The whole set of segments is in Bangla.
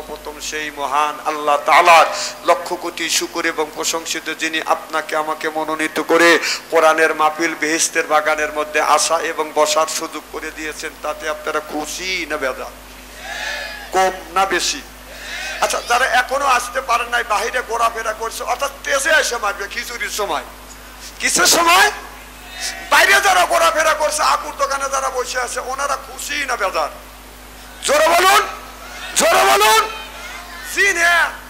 সর্বপ্রথম সেই মহান আল্লাহ তাআলার লক্ষ কোটি শুকর এবং প্রশংসিত, যিনি আপনাকে আমাকে মনোনীত করে কোরআনের মাহফিল বেহেশতের বাগানের মধ্যে আসা এবং বসার সুযোগ করে দিয়েছেন। তাতে আপনারা খুশি না বেজার? কম না বেশি? আচ্ছা, যারা এখনো আসতে পারেন নাই, বাহিরে ঘোরাফেরা করছে, অর্থাৎ তেজে এসে মারবে খিচুড়ির সময়, কিসের সময় বাইরে যারা ঘোরাফেরা করছে, আকুর দোকানে যারা বসে আছে, ওনারা খুশি না বেজার? জোরে বলুন, জোরে বলুন।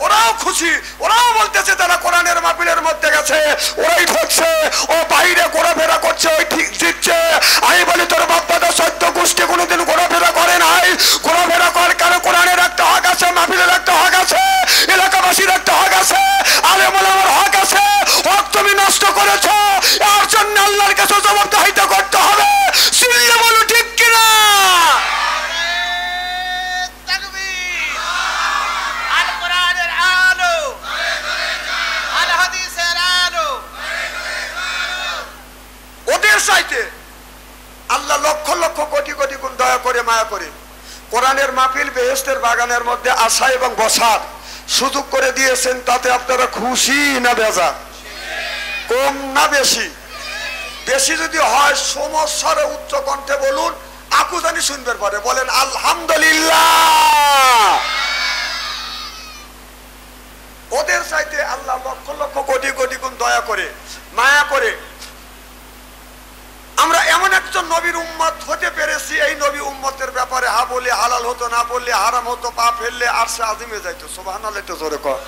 ওরাও খুশি, ওরাও বলতেছে তারা কোরআনের মাহফিলের মধ্যে গেছে, ওরাই ঠকছে, ও বাইরে ঘোরাফেরা করছে, ওই ঠিক জিতছে। আমি বলি তোর বাপ্পাটা সত্য গোষ্ঠী কোনোদিন ঘোরাফেরা করে নাই। ঘোরাফেরা কর, কারণ কোরআনের একটা হক আছে, মাহফিলের একটা হক আছে, এলাকাবাসীর একটা হক আছে, আলেম ওলামার হক আছে। হক তুমি নষ্ট করেছ, এর জন্য আল্লাহর কাছে জবাবদিহিতা করতে হবে। শুনলে বলো ঠিক কিনা? আল্লাহ লক্ষ লক্ষ কোটি কোটি গুণ দয়া করে মায়া করে কোরআনের মাহফিল বেহেশতের বাগানের মধ্যে আসা এবং বসার সুযোগ করে দিয়েছেন। তাতে আপনারা খুশি না বেজার? কম না বেশি? বেশি যদি হয় সমস্যার উচ্চ কণ্ঠে বলুন, আকু জানি শুনবার পরে বলেন আলহামদুলিল্লাহ। ওদের চাইতে আল্লাহ লক্ষ লক্ষ কোটি কোটি গুণ দয়া করে মায়া করে আমরা এমন একজন নবীর উম্মত হতে পেরেছি, এই নবী উম্মতের ব্যাপারে হা বলে হালাল হতো, না বললে হারাম হতো, পা ফেললে আরশে আজিমে যাইতো। সুবহানাল্লাহ, একটু জোরে কর।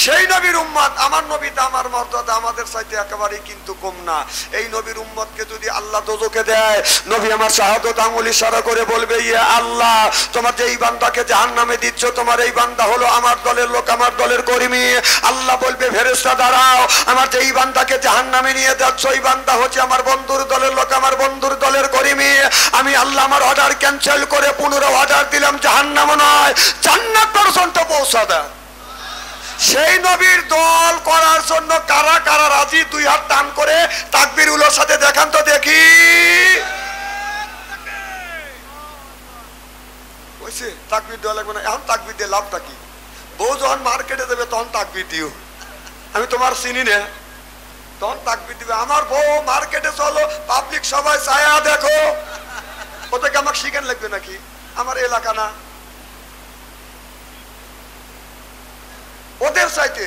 সেই নবীর উম্মত, আমার নবী আমার মর্যাদা আমাদের চাইতে একেবারেই কিন্তু কম না। এই নবীর উম্মতকে যদি আল্লাহ দোজখে দেয়, নবী আমার শাহাদত আঙ্গুল ইশারা করে বলবে, ইয়া আল্লাহ, তোমার যে এই বান্দাকে জাহান্নামে দিচ্ছ, তোমার এই বান্দা হলো আমার দলের লোক, আমার দলের কর্মী। আল্লাহ বলবে, ফেরেশতা দাঁড়াও, আমার যে এই বান্দাকে জাহান্নামে নিয়ে যাচ্ছ, এই বান্দা হচ্ছে আমার বন্ধুর দলের লোক, আমার বন্ধুর দলের কর্মী। আমি আল্লাহ আমার অর্ডার ক্যান্সেল করে পুনরায় অর্ডার দিলাম, জাহান্নাম নয় জান্নাত পর্যন্ত পৌঁছা দেয়। সেই নবীর দল করার জন্য কারা কারা রাজি? দুই হাত টান করে তাকবীর উলোর সাথে দেখান তো দেখি। কইছে তাকবীর দেওয়া লাগবে না, এখন তাকবীর দিয়ে লাভটা কি? বউ যখন মার্কেটে দেবে তখন তাকবীর দিও, আমি তোমার চিনি না, তখন তাকবীর দিবে। আমার বউ মার্কেটে চলো, পাবলিক সবাই ছায়া দেখো, ওদেরকে আমাকে শিখেন লাগবে নাকি? আমার এলাকা না। ওদের চাইতে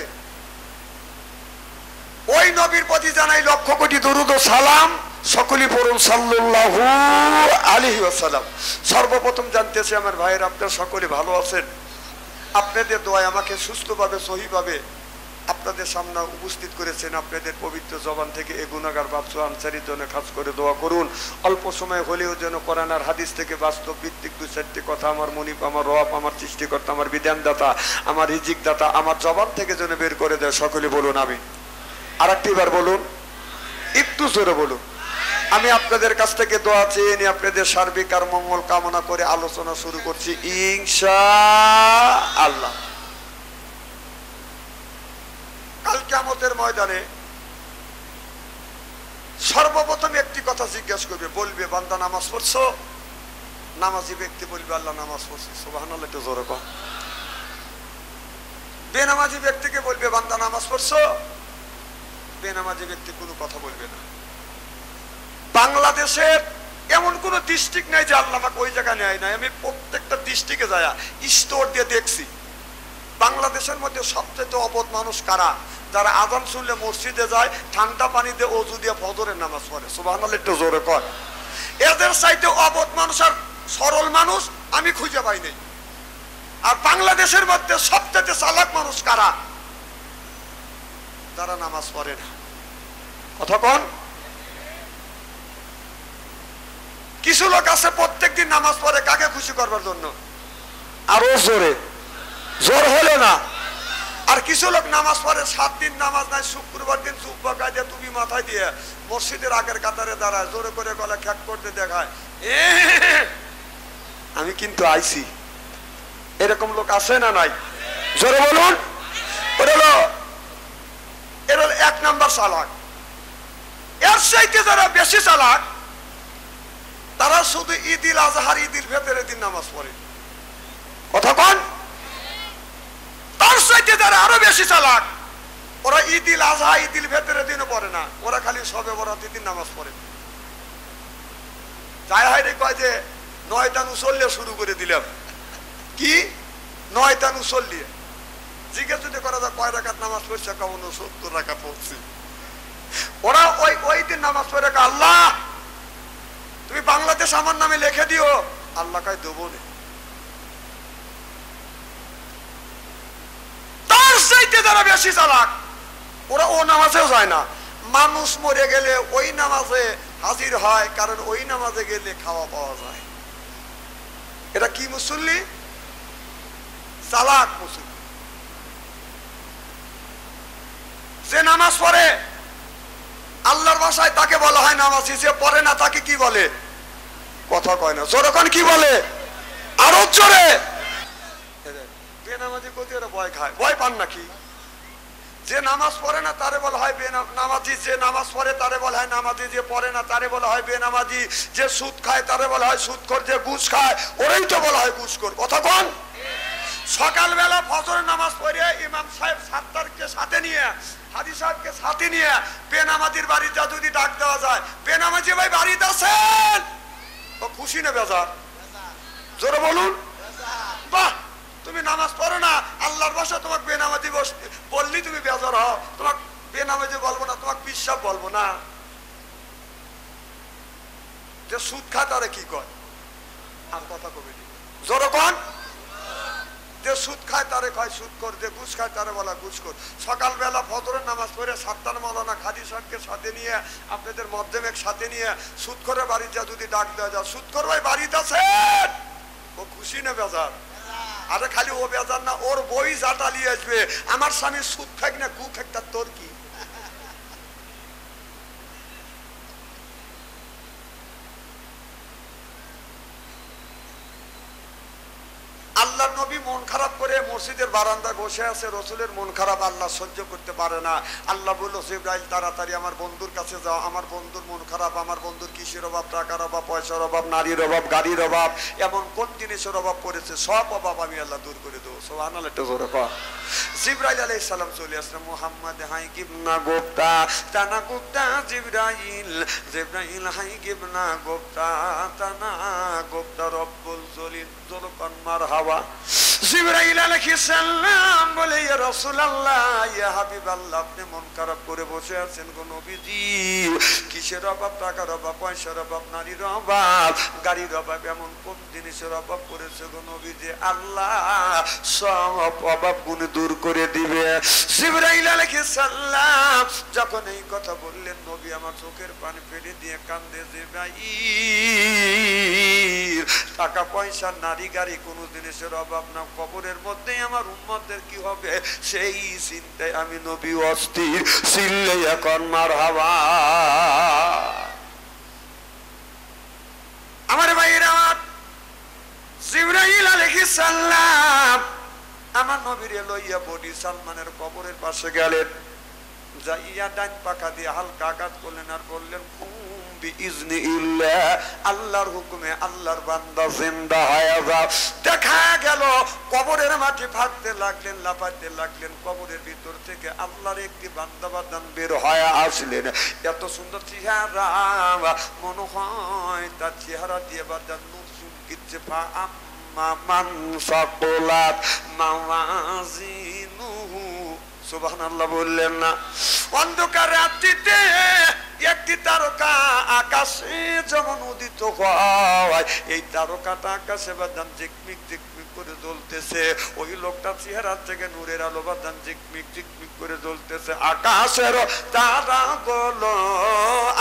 ওই নবীর প্রতি জানাই লক্ষ কোটি দরুদ ও সালাম। সকলেই পড়ুন সাল্লাল্লাহু আলাইহি ওয়াসাল্লাম। সর্বপ্রথম জানতেছি আমার ভাইয়ের, আপনারা সকলে ভালো আছেন? আপনাদের দোয়ায় আমাকে সুস্থভাবে সহিভাবে আপনাদের সামনে উপস্থিত করেছেন। আপনাদের পবিত্র জবান থেকে এ গুনাহগার বাপসু আনসারীর জন্য খাস করে দোয়া করুন। অল্প সময় হলেও যেন কোরআন আর হাদিস থেকে বাস্তব ভিত্তিক দু চারটি কথা আমার মনিব, আমার রব, আমার সৃষ্টিকর্তা, আমার বিধানদাতা, আমার রিজিক দাতা আমার জবান থেকে যেন বের করে দেয়। সকলে বলুন আমিন। আর একটিবার বলুন, একটু জোরে বলুন। আমি আপনাদের কাছ থেকে দোয়া চেয়ে নিয়ে আপনাদের সার্বিক আর মঙ্গল কামনা করে আলোচনা শুরু করছি ইনশাআল্লাহ। কাল কিয়ামতের ময়দানে সর্বপ্রথম একটি কথা জিজ্ঞাসা করবে, বলবে বান্দা নামাজ পড়ছো? নামাজি ব্যক্তি বলবে আল্লাহ নামাজ পড়ছি। সুবহানাল্লাহ, একটু জোরে কর। বেনামাজি ব্যক্তিকে বলবে বান্দা নামাজ পড়ছো? বেনামাজি ব্যক্তি কোনো কথা বলবে না। বাংলাদেশের এমন কোন ডিস্ট্রিক্ট নাই যে আল্লাহ আমাকে ওই জায়গায় নেয় নাই। আমি প্রত্যেকটা ডিস্ট্রিক্টে যাই, স্টোর দিয়ে দেখছি বাংলাদেশের মধ্যে সবচেয়ে অবধ মানুষ কারা? যারা আযান শুনলে মসজিদে যায়, ঠান্ডা পানি দিয়ে ওযু দিয়ে ফজরের নামাজ পড়ে। সুবহানাল্লাহ, একটু জোরে কর। এদের চাইতে অবধ মানুষ আর সরল মানুষ আমি খুঁজে পাই নাই। আর বাংলাদেশের মধ্যে সবচেয়ে চালাক মানুষ কারা? যারা নামাজ পড়ে না। কথা কোন? কিছু লোক আছে প্রত্যেকদিন নামাজ পড়ে, কাকে খুশি করবার জন্য? আরো জোরে, জোর হলো না। আর কিছু লোক নামাজ পড়ে 7 দিন নামাজ নাই, শুক্রবার দিন জুব্বা গায়ে টুপি মাথায় দিয়ে মসজিদের আগের কাতারে দাঁড়ায়, জোরে করে গলা খ্যাক করতে দেখায়, আমি কিন্তু আইছি। এরকম লোক আছে না নাই? জোরে বলুন। এর হলো 1 নাম্বার চালাক। এর চাইতে যারা বেশি চালাক, তারা শুধু ঈদুল আজহার, ঈদের ভেতরে দিন নামাজ পড়ে। কথা কোন? বেশি চালাক। ওরা ঈদুল আজহা ঈদুল ফিতরের দিনও পড়ে না, ওরা খালি শবে বরাতের দিন নামাজ পড়ে। যাই হয় রে কয় যে 9টা নুসল্লি শুরু করে দিলাম। কি 9টা নুসল্লি? জিজ্ঞেস যদি করা যায় কয় রাকাত নামাজ পড়ছে, কেমন 70 রাকাত পড়ছি। ওরা ওই দিন নামাজ পড়ে আল্লাহ তুমি বাংলাদেশ আমার নামে লিখে দিও, আল্লাহ কয় দেবো না। তার চাইতে যারা বেশি চালাক ওরা ও নামাজেও যায় না। মানুষ মরে গেলে ওই নামাজে হাজির হয়, কারণ ওই নামাজে গেলে খাওয়া পাওয়া যায়। এটা কি মুসল্লি? চালাক মুসল্লি। যে নামাজ পড়ে আল্লাহর ভাষায় তাকে বলা হয় নামাজি, যে পড়ে না তাকে কি বলে? কথা কয় না, জোরকন কি বলে? আরো জোরে। বেনামাজি কত ওরা ভয় খায়, ভয় পান নাকি? যে নামাজ পড়ে না তারে বলা হয় বেনামাজি, যে নামাজ পড়ে তারে বলা হয় নামাজি, যে পড়ে না তারে বলা হয় বেনামাজি, যে সুদ খায় তারে বলা হয় সুদখোর, যে ঘুষ খায় ওরাই তো বলা হয় ঘুষখোর। কথা কোন? সকালবেলা ফজরের নামাজ পড়ে ইমাম সাহেব সাত্তারকে সাথে নিয়ে, হাজি সাহেবকে সাথে নিয়ে বেনামাজির বাড়িতে যদি ডাক দেওয়া যায়, বেনামাজি ভাই বাড়িতে আছেন, ও খুশি না বেজার? জোরে বলুন। বাহ, তুমি নামাজ পড়ো না, আল্লাহর ভাষা তোমাকে বেনামাজি বললি তুমি বেজার হও। তোমাকে বেনামাজি বলবো না, তোমাকে পিসাব বলবো না। যে সুদ খায় তারে কি কয়? আর কথা কবি জোরে কোন? যে সুদ খায় তারে কয় সুদখোর, যে ঘুষ খায় তারে বলা ঘুষখোর। সকালবেলা ফজরের নামাজ পড়ে সাত্তার মাওলানা খাদি সাহেবকে সাথে নিয়ে, আপনাদের মধ্যমেক সাথে নিয়ে সুদখোরের বাড়িতে যদি ডাক দেওয়া যায়, সুদখোর ভাই বাড়িতে আছেন, ও খুশি না বেজার? আরে খালি ও বেজার না, ওর বই জাটালিয়ে আসবে, আমার স্বামী সুদ খাক না গু খাক, তার তোর কি? আল্লাহ নবী মন খারাপ করে মসজিদের বারান্দায় বসে আছে, রসুলের মন খারাপ আল্লাহ সহ্য করতে পারে না। আল্লাহ বলল জিবরাইল তাড়াতাড়ি আমার বন্ধুর কাছে যাও, আমার বন্ধুর মন খারাপ। আমার বন্ধুর কিসের অভাব? টাকার অভাব, পয়সার অভাব, নারীর অভাব, গাড়ির অভাব, এমন কোন জিনিসের অভাব পড়েছে, সব অভাব আমি আল্লাহ দূর করে দেবো। সুবহানাল্লাহ, একটু জোরে কর। জিবরাইল আলাইহিস সালাম চলে আসলেন। মুহাম্মদ হাই কিবনা গোপ্তা তানা গোপ্তা জিবরাইল, জিবরাইল হাই কিবনা গোপ্তা তানা গোপ্তা রব্বুল জলিল। জোরকান মারহাবা। জিবরাইল আলাইহিস সালাম বলে, ইয়া রাসূলুল্লাহ, ইয়া হাবিবাল্লাহ, আপনি মন খারাপ করে বসে আছেন গো নবীজি। কিসের অভাব? টাকার অভাব, পয়সার অভাব, নারীর অভাব, গাড়ির অভাব, এমন কোন জিনিসের অভাব পড়েছে গো নবীজি? আল্লাহ সব অভাব গুলো দূর করে দিবে। জিবরাইল আলাইহিস সালাম যখন এই কথা বললেন, নবী আমার চোখের পানি ফেলে দিয়ে কান্দে। জিবরাইল, টাকা পয়সা, নারী গাড়ি, কোন জিনিসের অভাব না, কবরের মধ্যে আমার উম্মতদের কি হবে সেই চিন্তায় আমি নবী অস্থির। চিল্লে এখন মারহাবা। আমার ভাইয়েরা, আমার জিবরাইল আলাইহিস সালাম আমার নবীরে লইয়া বডি সালমানের কবরের পাশে গেলেন। যাইয়া ডান পাখা দিয়ে হালকা আঘাত করলেন আর বললেন, আল্লাহর হুকুমে আল্লাহর বান্দা জিন্দা হয়ে যাও। দেখা গেল কবরের মাটি ফাটতে লাগলেন, লাফাতে লাগলেন। কবরের ভিতর থেকে আল্লাহর একটি বান্দা বান্দান বের হয়ে আসলেন। এত সুন্দর চেহারা, মনে হয় তার চেহারা দিয়ে বান্দার নূর চুমকিচ্ছে। মান সাকুলাত মাওয়াজিনুহু, সুবহানাল্লাহ বললেন না? অন্ধকার রাত্রিতে একটি তারকা আকাশে যেমন উদিত হয়, এই তারকাটা আকাশে বাদান ঝিকমিক ঝিকমিক করে জ্বলতেছে। ওই লোকটার চেহারা থেকে নূরের আলো বাদান ঝিকমিক ঝিকমিক করে জ্বলতেছে। আকাশের তারা গুলো,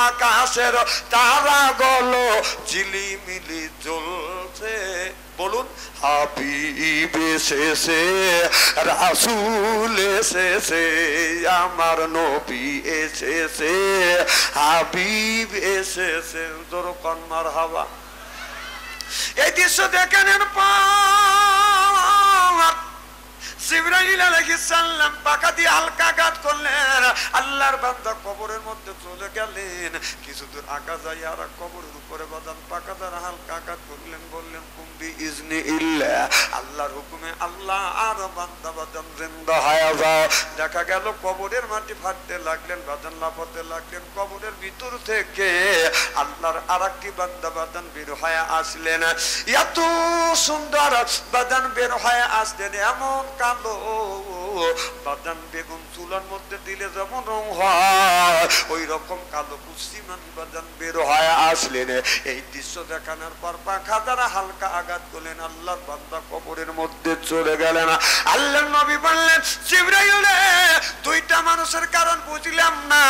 আকাশের তারা গুলো ঝিলিমিলি জ্বলছে। বলুন, হাবিব এসেছে, রাসূল এসেছে, আমার নবী এসেছে, হাবিব এসেছে। দরকার মারহাবা। এই দৃশ্য দেখে নেন পর জিবরাইল জিবরাইল আলাইহিস সালাম পাকা দিয়ে হালকা আঘাত করলেন, আল্লাহর বান্দা কবরের মধ্যে চলে গেলেন। কিছু দূর আগা যায় আর কবরের উপরে বাদান পাকা দ্বারা হালকা আঘাত করলেন, বললেন কুম্বি ইজনি ইল্লাহ, আল্লাহর হুকুমে আল্লাহ, আর বান্দা বাদান জিন্দা হয়ে যাও। দেখা গেল কবরের মাটি ফাটতে লাগলেন, বাদান লাফাতে লাগলেন, কবরের ভিতর থেকে আল্লাহর আরেকটি বান্দা বাদান বের হয়ে আসলেন। এত সুন্দর বাদান বের হয়ে আসলেন, এমন কালো বাদান বেগুন চুলার মধ্যে দিলে যেমন রং হয় ওই রকম কালো কুসিমান বাদান বের হয়ে আসলেন। এই দৃশ্য দেখানোর পর পাখা দ্বারা হালকা আঘাত করলেন, আল্লাহর বান্দা কবরের মধ্যে চলে গেলেন। আল্লাহর নবী বললেন, জিবরাইল দুইটা মানুষের কারণ বুঝলাম না।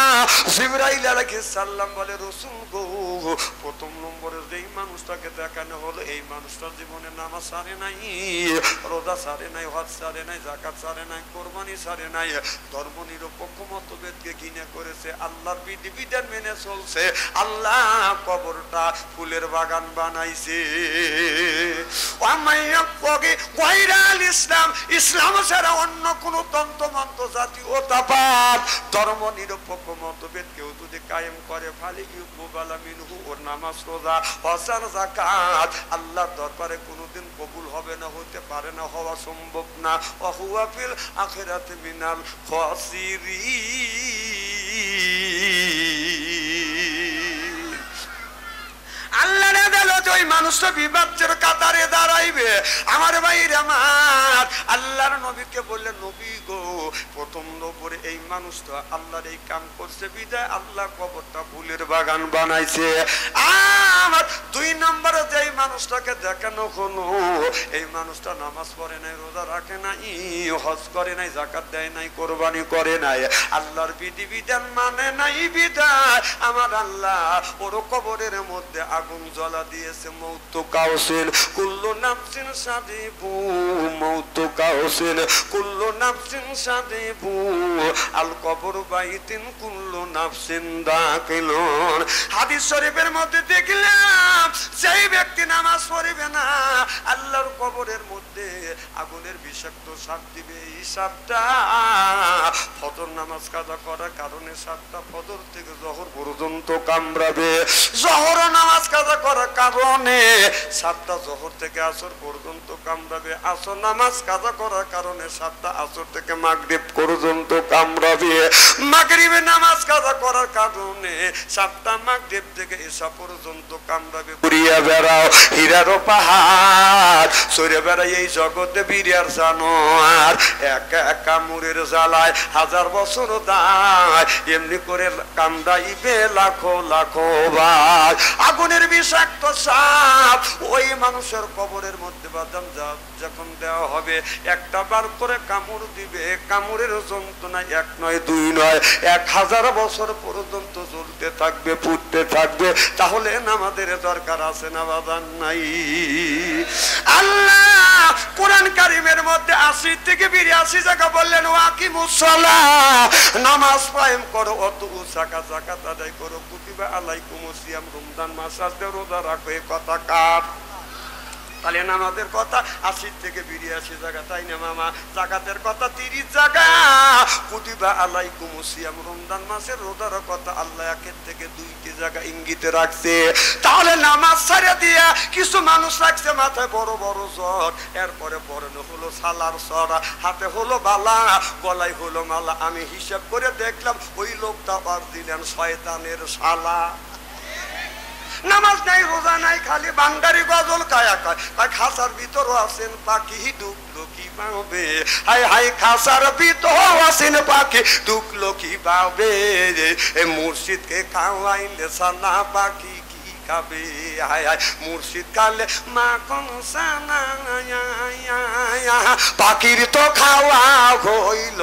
জিবরাইল আলাইহিস সালাম বলে, রাসূল গো, প্রথম নম্বরে যেই মানুষটাকে দেখানো হলো এই মানুষটার জীবনে নামাজ ছাড়ে নাই, রোজা ছাড়ে নাই, হজ ছাড়ে নাই, যাকাত ছাড়ে নাই, কোরবানি ছাড়ে নাই, ধর্ম নিরপেক্ষ মতভেদকে ঘৃণা করেছে, আল্লাহর বিধিবিধান মেনে চলছে, আল্লাহ কবরটা ফুলের বাগান বানাইছে। ইসলাম, ইসলাম ছাড়া অন্য কোন তন্ত্রমন্ত্র জাতীয়তাবাদ ধর্ম নিরপেক্ষ মতভেদ কেউ যদি কায়েম করে, ফালি ইউকবালা মিনহু, ওর নামাজ রোজা হজ আর যাকাত আল্লাহর দরবারে কোনোদিন কবুল হবে না, হতে পারে না, হওয়া সম্ভব না। ওয়া ফিল আখিরাতি মিনাল খাসিরিন। আল্লাহ রে দিল ওই মানুষটা বিবাদের কাতারে দাঁড়াইবে। আমার ভাইরা আমার, আল্লাহর নবীকে বললেন, নবী গো, প্রথম নম্বরে এই মানুষটা আল্লাহর এই কাম করছে বিদায় আল্লাহ কবরটা ফুলের বাগান বানাইছে। আমার দুই নম্বরে যেই মানুষটাকে দেখানো হলো এই মানুষটা নামাজ পড়ে নাই, রোজা রাখে নাই, হজ করে নাই, যাকাত দেয় নাই, কোরবানি করে নাই, আল্লাহর বিধিবিধান মানে নাই বিদায় আমার আল্লাহ ওর কবরের মধ্যে আগুন জ্বলা দিয়েছে। মৌত কাউসিন কুল্লু নাফসিন সাদিবু, মৌত কাউসিন কুল্লু নাফসিন সাদিবু, আল কবর বাইতিন কুল্লু নাফসিন দাখিলুন। হাদিস শরীফের মধ্যে দেখলাম সেই ব্যক্তি নামাজ পড়বে না, আল্লাহর কবরের মধ্যে আগুনের বিষাক্ত সাপ দিবে। এই সাপটা ফজর নামাজ কাজা করার কারণে সাপটা ফজর থেকে জোহর পর্যন্ত কামড়াবে, জোহর নামাজ কাজা করার কারণে সাতটা জোহর থেকে আসর পর্যন্ত কামড়াবে, আসর নামাজ কাজা করার কারণে সাতটা আসর থেকে মাগরিব পর্যন্ত কামড়াবে, মাগরিবে নামাজ কাজা করার কারণে সাতটা মাগরিব থেকে ঈশা পর্যন্ত কামড়াবে। ঘুরিয়া বেড়াও হীরার পাহাড়, সরে বেড়াই এই জগতে বিরিয়ার জানোয়ার, একা একা মুরের জ্বালায় হাজার বছর দায়, এমনি করে কামড়াইবে লাখো লাখো বার। আগুনের বিষাক্ত সাপ ওই মানুষের কবরের মধ্যে বাদাম যখন দেওয়া হবে একটা বার করে কামড় দিবে, কামড়ের যন্ত্রণা এক নয় দুই নয় 1000 বছর পর্যন্ত জ্বলতে থাকবে, ফুটতে থাকবে। তাহলে নামাজের দরকার আছে না বাদান নাই? আল্লাহ কোরআন কারীমের মধ্যে 80 থেকে 82 জায়গা বললেন ওয়াকিমুস সালাহ, নামাজ কায়েম করো, অতু যাকাত যাকাত আদায় করো, কুতিবা আলাইকুমুস সিয়াম, রমজান মাস আসলে রোজা রাখো। এই কথা কার? তাহলে নামাজের কথা 80 থেকে 82 জায়গা, তাই না মামা? যাকাতের কথা 30 জায়গা, কুতিবা আলাইকুমুস সিয়াম, রমজান মাসের রোজার কথা আল্লাহ 1 থেকে 2টি জায়গা ইঙ্গিতে রাখছে। তাহলে নামাজ ছেড়ে দিয়া কিছু মানুষ রাখছে মাথায় বড় বড় জ্বর, এরপরে পরনে হলো সালার সরা, হাতে হলো বালা, গলায় হলো মালা। আমি হিসাব করে দেখলাম ওই লোকটা অরিজিনাল শয়তানের শালা। নামাজ নাই, রোজা নাই, খালি বান্দারি গজল কায়া কয়। খাসার ভিতর আছেন পাখি, ঢুকলো কি পাবে? হাই হাই, খাসার ভিতর আছেন পাখি, ঢুকলো কি পাবে? মুর্শিদকে খাওয়াইলে সানা পাখি কি খাবে? হাই হাই, মুর্শিদ খালে মা কোন সানা, পাখির তো খাওয়া হইল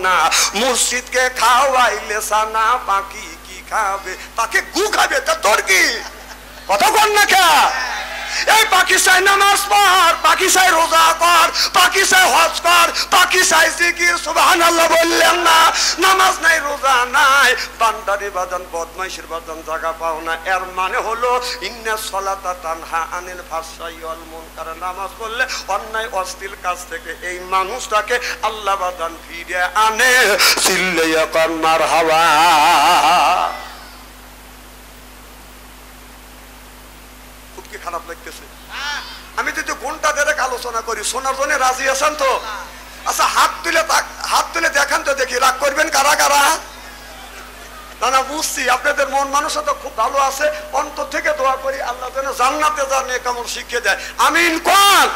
না, মুর্শিদকে খাওয়াইলে সানা পাখি কি খাবে? তাকে গু খাবে, তা তোর কি? কতক্ষণ না খা এই পাখি চাই নামাজ পড়, পাখি চাই রোজা কর, পাখি চাই হজ কর, পাখি চাই জিকির সুবহানাল্লাহ বললেন না? নামাজ নাই, রোজা নাই, বান্দারি বাজান বদমাইশের বাজান জায়গা পাও না। এর মানে হলো ইন্না সলাতা তানহা আনিল ফাহশাই ওয়াল মুনকার। নামাজ পড়লে অন্যায় অশ্লীল কাজ থেকে এই মানুষটাকে আল্লাহ বাজান ফিরে আনে। চিল্লাইয়া কান মারহাবা। খুব কি খারাপ লাগতেছে? আমি যদি ঘন্টা দেড়েক আলোচনা করি, শোনার জন্য রাজি আছেন তো? আচ্ছা হাত তুলে দেখান তো দেখি, রাগ করবেন কারা কারা? না না বুঝছি আপনাদের মন মানসিকতা খুব ভালো আছে। অন্তর থেকে দোয়া করি আল্লাহ যেন জান্নাতে যার নেক আমল শিখিয়ে দেয়। আমিন কোন?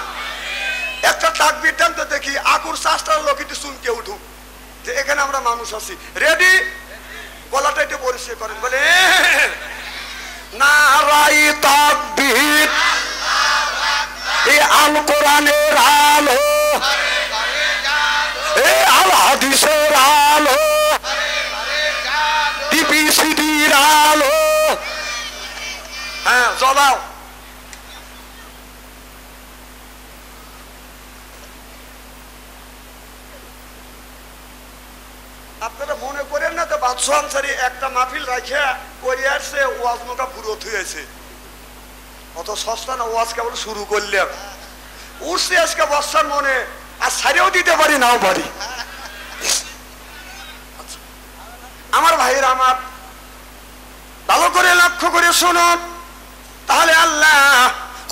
একটা তাকবীর দেন তো দেখি, আকুর চাষটার লোক একটু চুমকে উঠুক যে এখানে আমরা মানুষ আছি। রেডি? গলাটা একটু পরিষ্কার করেন, বলে নারাই তাকবীর, এই আল কোরআনের আলো, এই আল হাদিসের আলো, টিপিসিডির আলো। হ্যাঁ জ্বলাও। আপনারা মনে করেন না তো বাদশাহ আনসারী একটা মাহফিল রাখে করে আসছে, ওয়াজ মোকা পুরো থুয়েছে। অত সস্তা না, ওয়াজ কেবল শুরু করলাম, উঠছে আজকে বর্ষার মনে, আর ছাড়িয়েও দিতে পারি নাও পারি। আমার ভাইয়ের আমার ভালো করে লক্ষ্য করে শুনুন, তাহলে আল্লাহ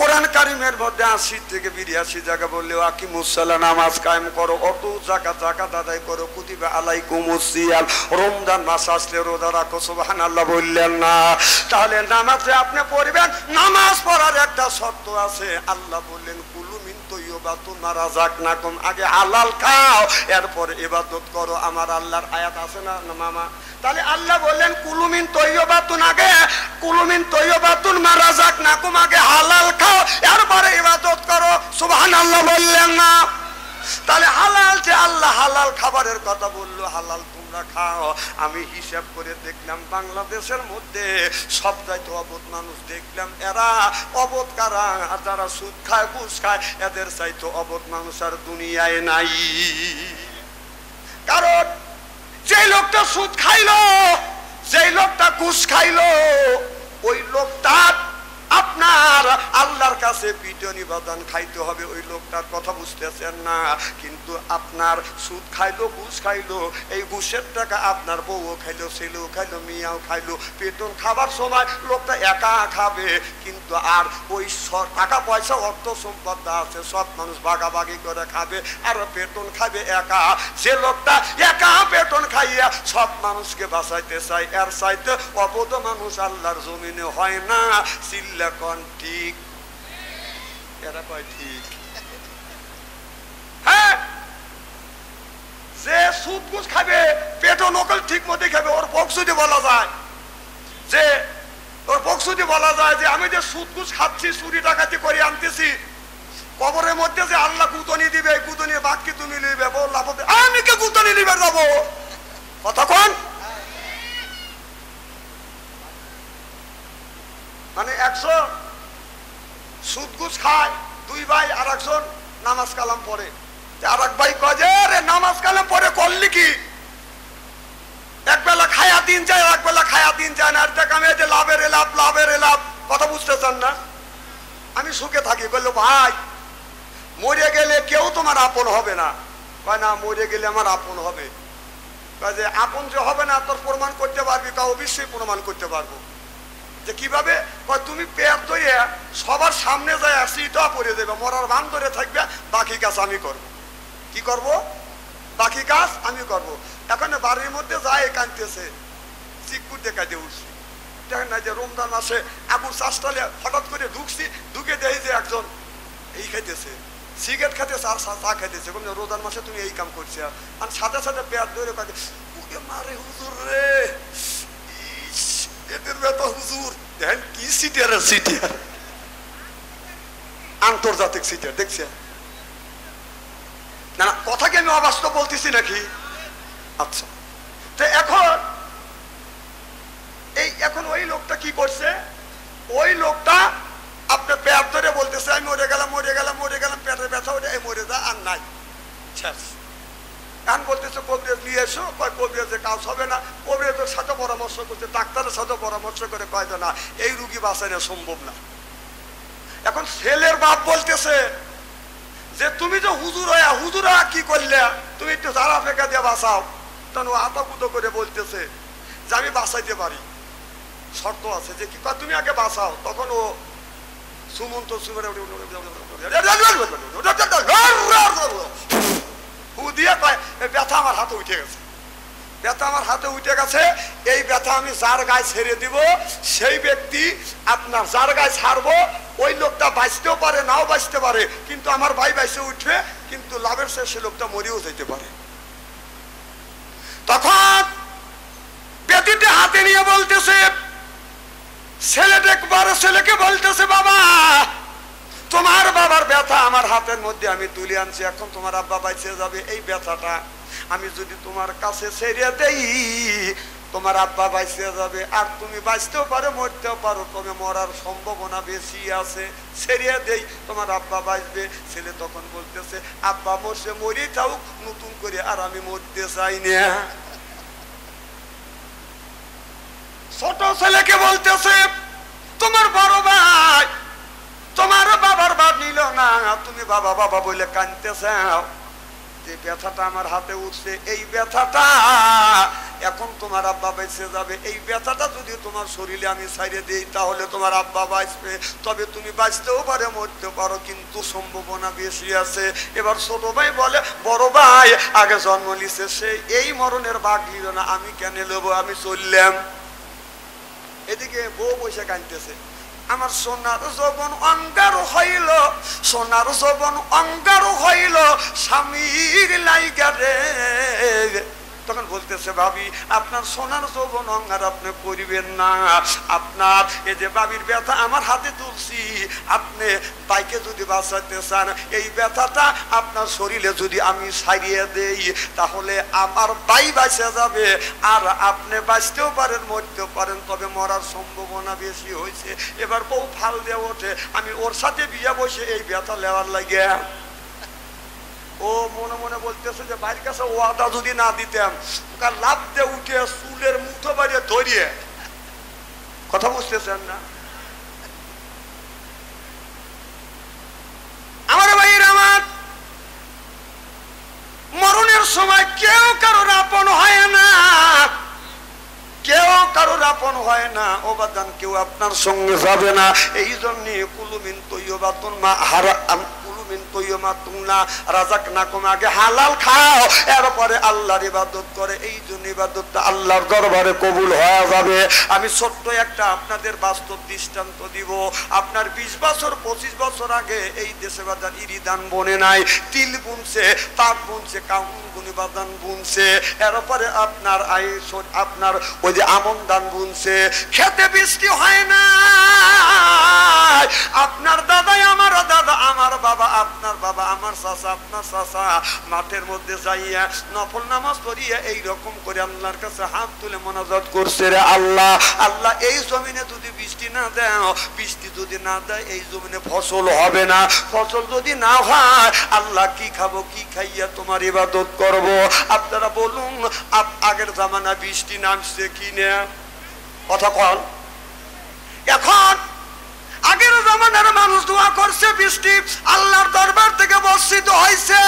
কোরআন কারিমের মধ্যে ৮০ থেকে ৮২ জায়গা বললে আকিমুস সালাহ, নামাজ কায়েম করো, অত যাকাত আদায় করো, কুতিবা আলাইকুমুস সিয়াম, রমজান মাস আসলে রোজা রাখো, সুবহানাল্লাহ বললেন না? তাহলে নামাজে আপনি পড়বেন, নামাজ পড়ার একটা শর্ত আছে। আল্লাহ বললেন কুলু মিন তাইয়্যিবাতুন মা রাযাকনাকুম, আগে হালাল খাও এরপরে ইবাদত করো। আমার আল্লাহর আয়াত আছে না মামা? তাহলে আল্লাহ বললেন কুলু মিন তাইয়্যিবাতুন, আগে কুলু মিন তাইয়্যিবাতুন মা রাযাকনাকুম, আগে হালাল খাও এরপরে ইবাদত করো, সুবহানাল্লাহ বললেন না? তাহলে হালাল, যে আল্লাহ হালাল খাবারের কথা বললো, হালাল তোমরা খাও। আমি হিসাব করে দেখলাম বাংলাদেশের মধ্যে সব চাইতে অবধ মানুষ দেখলাম, এরা অবধ কারা? আর যারা সুদ খায় ঘুষ খায়, এদের চাইতে অবধ মানুষ আর দুনিয়ায় নাই। কারণ যে লোকটা সুদ খাইলো, যে লোকটা ঘুষ খাইলো, ওই লোকটা আপনার আল্লাহর কাছে পিটনি বাদান খাইতে হবে। ওই লোকটার কথা বুঝতেছেন না? কিন্তু আপনার সুদ খাইলো, ঘুষ খাইলো, এই ঘুষের টাকা আপনার বউও খাইলো, ছেলেও খাইলো, মেয়েও খাইলো। বেতন খাবার সময় লোকটা একা খাবে, কিন্তু আর ওই টাকা পয়সা অর্থ সম্পদ আছে সব মানুষ ভাগাভাগি করে খাবে, আর বেতন খাবে একা। যে লোকটা একা বেতন খাইয়া সব মানুষকে বাঁচাইতে চায়, এর চাইতে অবধ মানুষ আল্লাহর জমিনে হয় না। ঠিক এরা কয় ঠিক। হ্যাঁ, যে সুদ ঘুষ খাবে, পেটও নকল ঠিক মতো খাবে, ওর পক্ষ যদি বলা যায় যে, ওর পক্ষ যদি বলা যায় যে আমি যে সুদ ঘুষ খাচ্ছি, চুরি ডাকাতি করে আনতেছি, কবরের মধ্যে যে আল্লাহ গুতনি দিবে, গুতনি বাকি তুমি নিবে, বললাম আমি কে গুতনি নিবে যাবো? কথা কোন? মানে 100 সুদ ঘুষ খায়, 2 ভাই, আর একজন নামাজ কালাম পড়ে। আর এক ভাই কয় যে রে নামাজ কালাম পড়ে করলি কি? একবেলা খায়া দিন যায়, একবেলা খায়া দিন যায় না। আর দেখ আমি যে লাভের লাভ, লাভের লাভ, কথা বুঝতেছেন না? আমি সুখে থাকি। বললো ভাই মরে গেলে কেউ তোমার আপন হবে না। কয় না, মরে গেলে আমার আপন হবে। কয় যে আপন যে হবে না তোর প্রমাণ করতে পারবি? তা অবশ্যই প্রমাণ করতে পারবো। যে কিভাবে? তুমি পেয়ার ধরে সবার সামনে যায় সিটা পরে দেবে, মরার ভান ধরে থাকবে, বাকি কাজ আমি করব। কি করব? বাকি কাজ আমি করব। এখন বাড়ির মধ্যে যায় কাঁদতেছে, চিকুর দেখা দিয়ে উঠছি। দেখেন না যে রমজান মাসে আবুর চাষটালে হঠাৎ করে ঢুকছি, ঢুকে দেয় যে একজন এই খাইতেছে, সিগারেট খাইতেছে আর চা খাইতেছে। রোজার মাসে তুমি এই কাম করছে, আর সাথে সাথে পেয়ার ধরে কাঁদে, ওকে মারে হুজুর রে, এদের বেটা হুজুর দেখেন কি সিটিয়ার, সিটিয়ার আন্তর্জাতিক সিটিয়ার দেখছে না? কথা কি আমি অবাস্তব বলতেছি নাকি? আচ্ছা, তো এখন ওই লোকটা কি করছে? ওই লোকটা আপনার পেয়ার ধরে বলতে বলতেছে আমি মরে গেলাম মরে গেলাম মরে গেলাম, পেটের ব্যথা ওঠে, এই মরে যা আর নাই শেষ। এখন বলতেছে কবিরাজ নিয়ে এসো, কয় কবিরাজের কাজ হবে না। কবিরাজের সাথে পরামর্শ করছে, ডাক্তারের সাথে পরামর্শ করে কয় না এই রুগী বাঁচানো সম্ভব না। এখন ছেলের বাপ বলতেছে যে তুমি যে হুজুরা কি করলে, তুমি একটু ঝাড়া ফেঁকা দিয়ে বাঁচাও। তখন ও আতাকুতো করে বলতেছে যে আমি বাঁচাইতে পারি, শর্ত আছে যে কি তুমি আগে বাঁচাও। তখন ও সুমন্ত দিয়ে কয় ব্যথা আমার হাতে উঠে গেছে, ব্যথা আমার হাতে উঠে গেছে, এই ব্যথা আমি যার গায়ে ছেড়ে দিব সেই ব্যক্তি আপনার যার গায়ে ছাড়বো ওই লোকটা বাঁচতেও পারে নাও বাঁচতে পারে, কিন্তু আমার ভাই বাইসে উঠবে, কিন্তু লাভের সে লোকটা মরেও যেতে পারে। তখন ব্যক্তিটা হাতে নিয়ে বলতেছে ছেলেকে বলতেছে বাবা তোমার বাবার ব্যথা আমার হাতের মধ্যে আমি তুলে আনছি, এখন তোমার আব্বা বাঁচে যাবে। এই ব্যথাটা আমি যদি তোমার কাছে ছেড়ে দেই তোমার আব্বা বাঁচে যাবে, আর তুমি বাঁচতেও পারো মরতেও পারো, তবে মরার সম্ভাবনা বেশি আছে, ছেড়ে দেই তোমার আব্বা বাঁচবে। ছেলে তখন বলতেছে আব্বা মরছে মরি যাও নতুন করে, আর আমি মরতে চাই না। ছোট ছেলেকে বলতেছে তোমার বড় ভাই তোমার বাবার বাদ নিল না, তুমি বাবা বাবা বলে কাঁদতেছে, যে ব্যথাটা আমার হাতে উঠছে এই ব্যথাটা এখন তোমার আব্বা বেঁচে যাবে, এই ব্যথাটা যদি তোমার শরীরে আমি ছাইড়ে দিই তাহলে তোমার আব্বা বাঁচবে, তবে তুমি বাঁচতেও পারে মরতে পারো, কিন্তু সম্ভাবনা বেশি আছে। এবার ছোট ভাই বলে বড় ভাই আগে জন্ম নিছে সে এই মরণের ভাগ নিল না, আমি কেন নেবো, আমি চললাম। এদিকে বউ বসে কাঁদতেছে আমার সোনার যৌবন অঙ্গার হইল, সোনার যৌবন অঙ্গার হইল স্বামীর লাইগা রে। তখন বলতেছে ভাবি আপনার সোনার যৌবন অঙ্গার আপনি করিবেন না, আপনার এই যে বাবির ব্যথা আমার হাতে তুলছি, আপনি বাইকে যদি বাঁচাতে চান এই ব্যথাটা আপনার শরীরে যদি আমি সারিয়ে দেই তাহলে আমার বাই বাঁচে যাবে, আর আপনি বাঁচতেও পারেন মরতেও পারেন, তবে মরার সম্ভাবনা বেশি হয়েছে। এবার বউ ফাল দিয়ে ওঠে আমি ওর সাথে বিয়ে বসে এই ব্যথা লেওয়ার লাগে। ও মনে মনে বলতেছে যে বাড়ির কাছে ওয়াদা যদি না দিতাম তার লাভ দিয়ে উঠে চুলের মুঠো বাড়িয়ে ধরিয়ে, কথা বুঝতেছেন না আমার ভাইয়ের? আমার মরণের সময় কেউ কারোর আপন হয় না, কেউ কারোর আপন হয় না, ও বাদান কেউ আপনার সঙ্গে যাবে না। এই জন্য কুলুমিন তৈয়বাতুন মা হারাম আগে হালাল খাও, এরপরে আল্লাহর ইবাদত করে, এই জন্য ইবাদতটা আল্লাহর দরবারে কবুল হয়ে যাবে। আমি ছোট্ট একটা আপনাদের বাস্তব দৃষ্টান্ত দিব। আপনার 20 বছর 25 বছর আগে এই দেশে বাজার ইরিদান বনে নাই, তিল বুনছে, পাট বুনছে, কাউনগুনি বাদান বুনছে, এরপরে আপনার আপনার ওই যে আমন ধান বুনছে, খেতে বৃষ্টি হয় না। আপনার দাদাই আমার দাদা, আমার বাবা আপনার বাবা, আমার চাচা আপনার চাচা মাঠের মধ্যে যাইয়া নফল নামাজ পড়িয়া এইরকম করে আল্লাহর কাছে হাত তুলে মোনাজাত করছে, রে আল্লাহ আল্লাহ এই জমিনে যদি বৃষ্টি না দেয়, বৃষ্টি যদি না দেয় এই জমিনে ফসল হবে না, ফসল যদি না হয় আল্লাহ কি খাবো, কি খাইয়া তোমার ইবাদত করব? আপনারা বলুন আগের জামানা বৃষ্টি নামছে কি না? কথা কন। এখন আগের জামানার মানুষ দোয়া করছে, বৃষ্টি আল্লাহর দরবার থেকে বর্ষিত হয়েছে।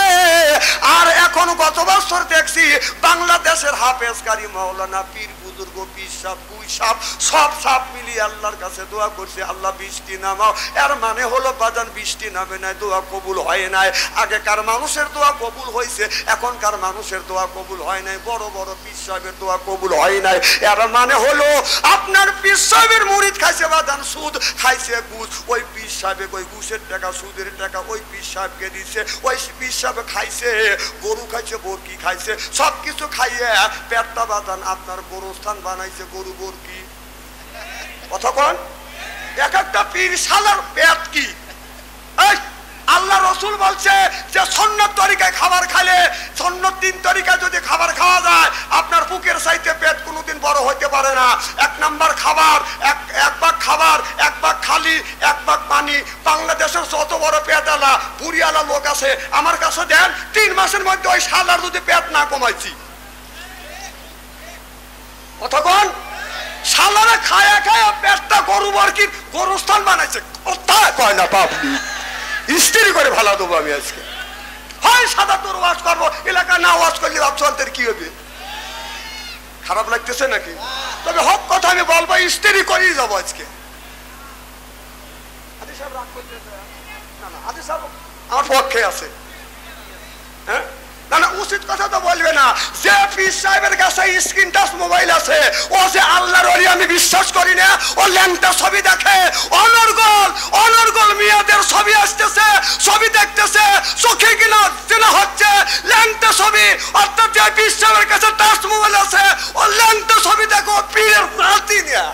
আর এখন গত বছর দেখছি বাংলাদেশের হাফেজ কারি মাওলানা পীর বুজুর্গ পীর সাহেব কুই সাহেব সব সাহেব মিলিয়ে আল্লাহর কাছে দোয়া করছে আল্লাহ বৃষ্টি নামাও। এর মানে হলো বাজান বৃষ্টি নামে নাই, দোয়া কবুল হয় নাই। আগেকার মানুষের দোয়া কবুল হয়েছে, এখনকার মানুষের দোয়া কবুল হয় নাই, বড় বড় পীর সাহেবের দোয়া কবুল হয় নাই। এর মানে হলো আপনার পীর সাহেবের মুরিদ খাইছে বাজান সুদ, খাইছে ঘুষ, ওই পীর সাহেব ওই ঘুষের টাকা সুদের টাকা ওই পীর সাহেবকে দিচ্ছে, ওই পীর সাহেব খাইছে গরু খাইছে বরকি খাইছে, সবকিছু খাইয়ে পেটটা বাদান আপনার গোরস্থান বানাইছে, গরু বরকি। কথা কন, এক একটা পীর শালার পেট কি? আল্লাহ রসুল বলছে যে সুন্নত তরিকায় খাবার খাইলে, সুন্নত তিন তরিকায় যদি খাবার খাওয়া যায় আপনার বুকের চাইতে পেট কোনোদিন বড় হইতে পারে না। 1 নাম্বার খাবার, এক ভাগ খাবার, 1 ভাগ খালি, 1 ভাগ পানি। বাংলাদেশের যত কাছে আমার কাছে দেন, 3 মাসের মধ্যে ওই শালার যদি পেট না কমাইছি। কতক্ষণ শালারে খায়া খায়া পেটটা গরু বর্কির গরুস্থান বানাইছে। কথা কয় না পাবলি, স্ত্রী করে ভালো দেবো আমি আজকে। হয় সাদা তোর ওয়াজ করবো, এলাকা না ওয়াজ করলে অঞ্চলের কি হবে? খারাপ লাগতেছে নাকি? তবে হক কথা আমি বলবো, স্ত্রী করেই যাবো আজকে। আমার পক্ষে আছে, হ্যাঁ না না, উচিত কথা তো বলবে না। যে পীর সাহেবের কাছে স্ক্রিন টাচ মোবাইল আছে, ও যে আল্লাহর ওলি আমি বিশ্বাস করি না। ও ল্যাংটা ছবি দেখে, অনর্গল অনর্গল মেয়েদের ছবি আসতেছে, ছবি দেখতেছে, চোখে কিনা চেনা হচ্ছে ল্যাংটা ছবি। অর্থাৎ যে পীর সাহেবের কাছে টাচ মোবাইল আছে, ও ল্যাংটা ছবি দেখো পীরের নাতি নিয়ে।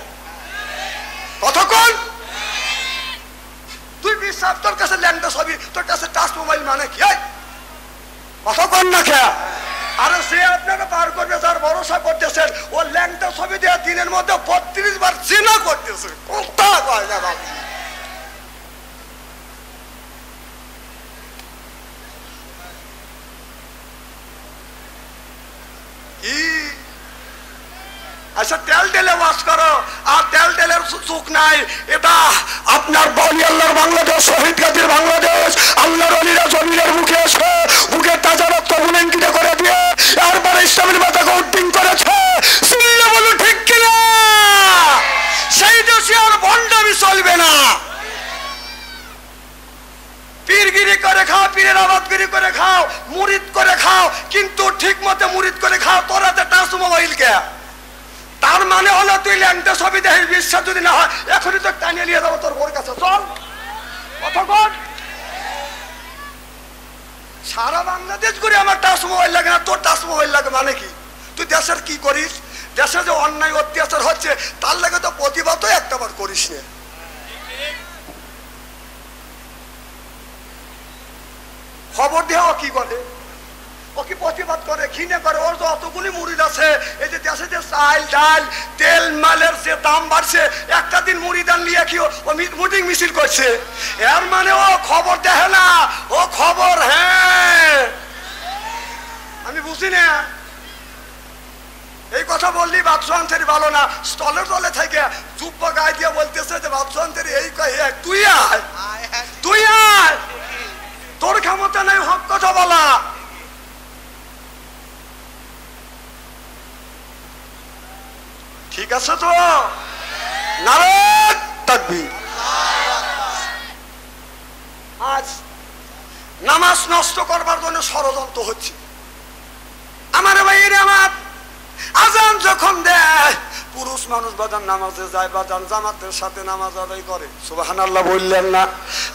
কতক্ষণ তুই পীর সাহেব তোর কাছে ল্যাংটা ছবি, তোর কাছে টাচ মোবাইল মানে কি? কতক্ষণ না খেয়া? আরে সে আপনারা পার করবে, যার ভরসা করতেছেন, ও ল্যাংটা ছবি দিয়ে দিনের মধ্যে 32 বার জিনা করতেছে। কথা কয় না বাবু। কি আচ্ছা তেল টেলে ওয়াজ করো, আর তেল টেলের চোখ নাই। এটা আপনার বলি আল্লাহর বাংলাদেশ, শহীদ গাজীর বাংলাদেশ। আল্লাহর অলিরা জমিনের মুখে এসে বুকে তাজা রক্ত বুলেঙ্কিত করে দিয়ে এরপরে ইসলামের মাথাকে উড্ডিং করেছে। শুনলে বলুন ঠিক কিনা? সেই দেশে আর ভণ্ডামি চলবে না। পীরগিরি করে খাও, পীরের আবাদগিরি করে খাও, মুরিদ করে খাও, কিন্তু ঠিক মতো মুরিদ করে খাও। তোরা তো টাচ মোবাইল কে? তার মানে হলো তুই ল্যাংটা ছবি দেখে বিশ্বাস যদি না হয়, এখনই তো টানিয়ে নিয়ে যাবো তোর বোর কাছে। চল কতক্ষণ? সারা বাংলাদেশ ঘুরে আমার টাচ মোবাইল লাগে না, তোর টাচ মোবাইল লাগে মানে কি? তুই দেশের কি করিস? দেশে যে অন্যায় অত্যাচার হচ্ছে তার লাগে তো প্রতিবাদও একটাবার করিস না। খবর দেওয়া কি করে? ও কি প্রতিবাদ করে? ঘৃণা করে? ওর তো অতগুলি মুরিদ আছে। এই যে দেশে যে চাল ডাল তেল মালের যে দাম বাড়ছে, একটা দিন মুড়িদান নিয়ে কি ও মিটিং মিছিল করছে? এর মানে ও খবর দেখে না, ও খবর হ্যাঁ আমি বুঝি না। এই কথা বললি বাদশাহ আনসারি ভালো না, স্থলে তলে থেকে যুব্ব গায়ে দিয়ে বলতেছে যে বাদশাহ আনসারি এই কয় তুই আয়, তুই আয়, তোর ক্ষমতা নেই হক কথা বলা। ঠিক আছে তো? নারে তাকবীর। আজ নামাজ নষ্ট করবার জন্য ষড়যন্ত্র হচ্ছে। আমার ভাইয়েরা আমার, আজান যখন দেয় পুরুষ মানুষ বাজান নামাজে যায়, বাজান জামাতের সাথে নামাজ আদায় করে। সুবহানাল্লাহ বললেন না?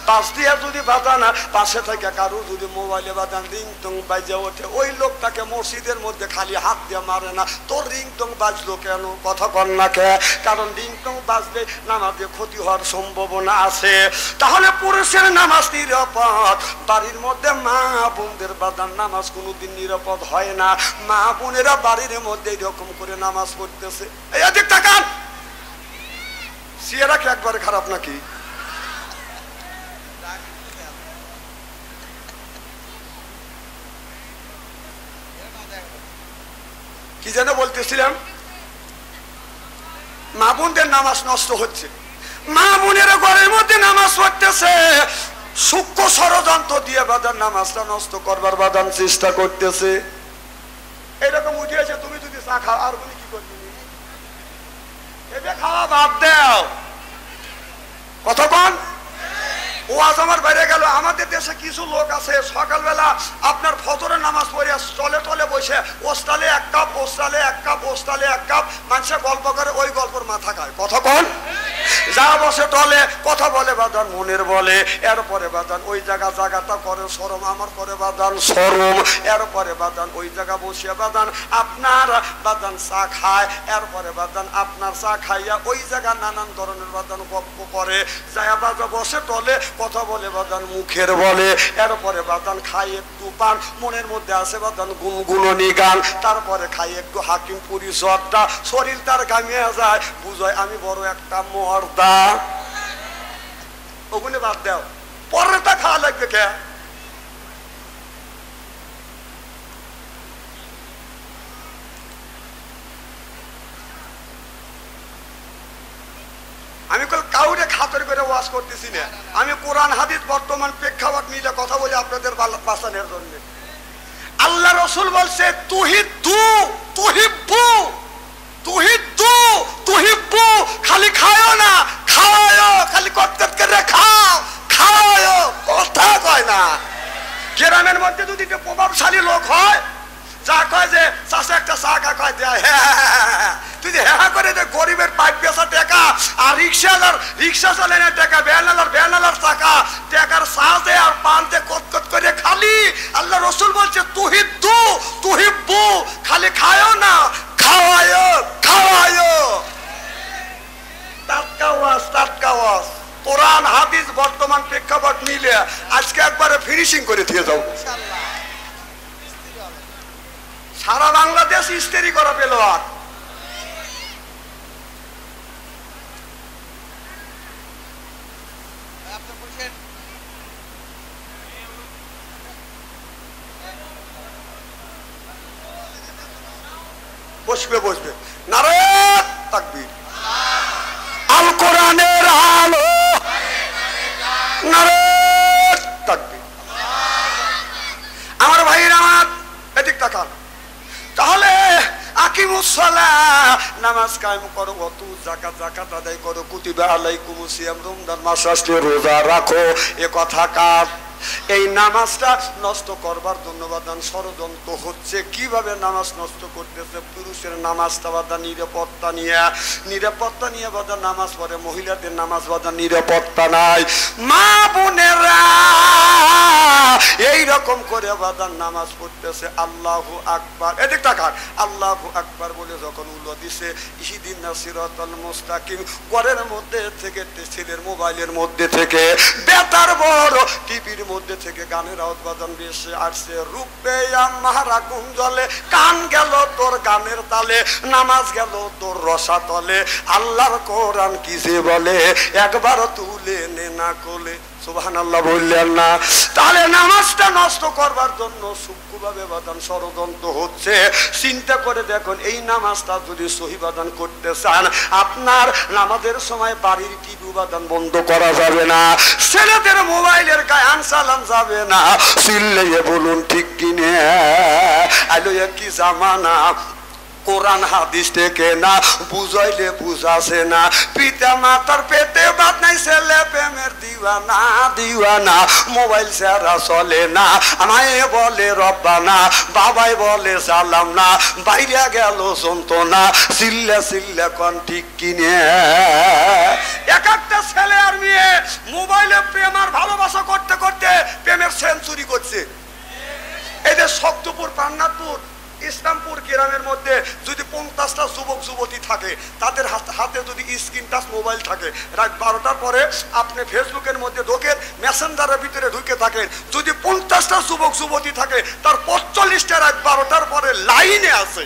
পাশ দিয়ে যদি বাজান পাশে থেকে কারো যদি মোবাইলে বাজান রিংটং বাজে ওঠে, ওই লোকটাকে মসজিদের মধ্যে খালি হাত দিয়ে মারে না, তোর রিংটং বাজলো কেন? কথা কন না কে? কারণ রিংটং বাজলে নামাজে ক্ষতি হওয়ার সম্ভাবনা আছে। তাহলে পুরুষের নামাজ নিরাপদ, বাড়ির মধ্যে মা বোনদের বাজান নামাজ কোনোদিন নিরাপদ হয় না। মা বোনেরা বাড়ির মধ্যে এরকম করে নামাজ পড়তেছে। এদিক তাকান, সিয়ারা কি একবারে খারাপ নাকি? কি যেন বলতেছিলাম? মা বোনদের নামাজ নষ্ট হচ্ছে, মা বোনেরা ঘরের মধ্যে নামাজ পড়তেছে, সূক্ষ্ম ষড়যন্ত্র দিয়ে বাজার নামাজটা নষ্ট করবার বাদান চেষ্টা করতেছে। এরকম উঠিয়েছে, তুমি যদি চা খাও আর বলি কি করবি? খাওয়া বাদ দাও। কতক্ষণ ও আজ আমার বাইরে গেল। আমাদের দেশে কিছু লোক আছে সকালবেলা আপনার ফজরের নামাজ পড়ে চলে টলে বসে ওস্তালে এক কাপ, ওস্তালে এক কাপ, ওস্তালে এক কাপ, মানুষের গল্প করে, ওই গল্পের মাথা খায়। কতক্ষণ যা বসে টলে কথা বলে বাদান মনের বলে, এরপরে বাদান ওই জায়গাটা করে শরম, আমার করে বাদান শরম, এরপরে বাদান ওই জায়গা বসিয়া বাদান আপনার বাদান চা খায়, এরপরে বাদান আপনার চা খাইয়া ওই জায়গা নানান ধরনের বাদান গল্প করে, যায় বাজা বসে টলে কথা বলে বাদান মুখের বলে, এরপরে বাদান খাই একটু পান, মনের মধ্যে আছে বাদান গুনগুননি গান, তারপরে খাই একটু হাকিমপুরি জর্দা, শরীর তার ঘামিয়ে যায়, বুঝায় আমি বড় একটা মর্দা। ওগুলো বাদ দাও, পরেরটা খাওয়া লাগবে কে? আমি কাউরে খাতর করে ওয়াজ করতেছি না, আমি কোরআন হাদিস বর্তমান প্রেক্ষাপট মিলে কথা বলি আপনাদের বাঁচানোর জন্য। আল্লাহ রসুল বলছে তুহিব্বু, খালি খায়ও না, খাওয়ায়ও, খালি কটকট করে খাও, খাওয়ায়ও, কথা কয় না। গ্রামের মধ্যে যদি প্রভাবশালী লোক হয়, চা কয় যে চাষে একটা চা কয় দেয়, হ্যাঁ তুই যে হ্যাঁ করে দে, গরিবের পাইপ বেচা টাকা, আর রিক্সা চালানোর টাকা, ভ্যানালার টাকা, টাকার সাজে আর পানতে কটকট করে খালি। আল্লাহ রসুল বলছে তুহিব্বু, খালি খায়ও না, খাওয়ায়ও, খাওয়ায়ও। টাটকা ওয়াজ কোরআন হাদিস বর্তমান প্রেক্ষাপট মিলে আজকে একবারে ফিনিশিং করে দিয়ে যাও। সারা বাংলাদেশ ইস্তেরি করা পেল। আর বসবে নারে তাকবীর, আল কোরআনের আলো, নারে তাকবীর। আমার ভাইরা, আমার এদিক তাকান। তাহলে নামাজ কায়েম করো, যাকাত আদায় করো, কুতিবা আলাইকুমুস সিয়াম, রমজান মাস আসলে রোজা রাখো। এ কথা কার? এই নামাজটা নষ্ট করবার জন্য বাদান ষড়যন্ত্র হচ্ছে। কিভাবে নামাজ নষ্ট করতেছে? পুরুষের নামাজটা বাদা নিরাপত্তা নিয়ে বাদা নামাজ পড়ে, মহিলাদের নামাজ বাদা নিরাপত্তা নাই। মা বোনেরা এইরকম করে বাদান নামাজ পড়তেছে। আল্লাহু আকবার, এদিক তাকান। আল্লাহু আকবার বলে যখন উল্লো দিছে, ইহদিনাস সিরাতাল মুস্তাকিম, ঘরের মধ্যে থেকে, ছেলের মোবাইলের মধ্যে থেকে, বেতার বড় টিভির মধ্যে থেকে গানের আওয়াজ বাজান বেশি আসছে। রূপে আমারা গুঞ্জলে, কান গেল তোর গানের তালে, নামাজ গেল তোর রসা তলে। আল্লাহর কোরআন কি যে বলে, একবার তুলে নে না কোলে। সুবহানাল্লাহ বললেন না? তাহলে নামাজটা নষ্ট করবার জন্য সূক্ষ্মভাবে বাদান ষড়যন্ত্র হচ্ছে। চিন্তা করে দেখুন, এই নামাজটা যদি সহি বাদান করতে চান, আপনার নামাজের সময় বাড়ির টিভি বাদান বন্ধ করা যাবে না, ছেলেদের মোবাইলের গান চালান যাবে না। চিল্লাইয়ে বলুন ঠিক কিনে? আলো কি জামানা, কোরআন হাদিস থেকে না বুঝাইলে বুঝাছে না। পিতা মাতার পেটে বাদ নাই, ছেলে প্রেমের দিওয়ানা, মোবাইল ছাড়া চলে না। আমায় বলে রব্বানা, বাবাই বলে সালাম না, বাইরে গেল যন্ত্রণা। চিল্লা কোন ঠিক কিনে? এক একটা ছেলে আর মেয়ে মোবাইলে প্রেম আর ভালোবাসা করতে করতে প্রেমের সেঞ্চুরি করছে। এই যে শক্তপুর, পান্নাপুর, ইসলামপুর গ্রামের মধ্যে যদি 50টা যুবক যুবতী থাকে, তাদের হাতে যদি স্ক্রিন টাচ মোবাইল থাকে, রাত 12টার পরে আপনি ফেসবুকের মধ্যে ঢোকেন, মেসেঞ্জারের ভিতরে ঢুকে থাকেন, যদি 50টা যুবক যুবতী থাকে, তার 45টা রাত 12টার পরে লাইনে আছে।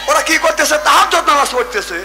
ওরা কি করতেছে? তাহাজ্জুদ নামাজ পড়তেছে।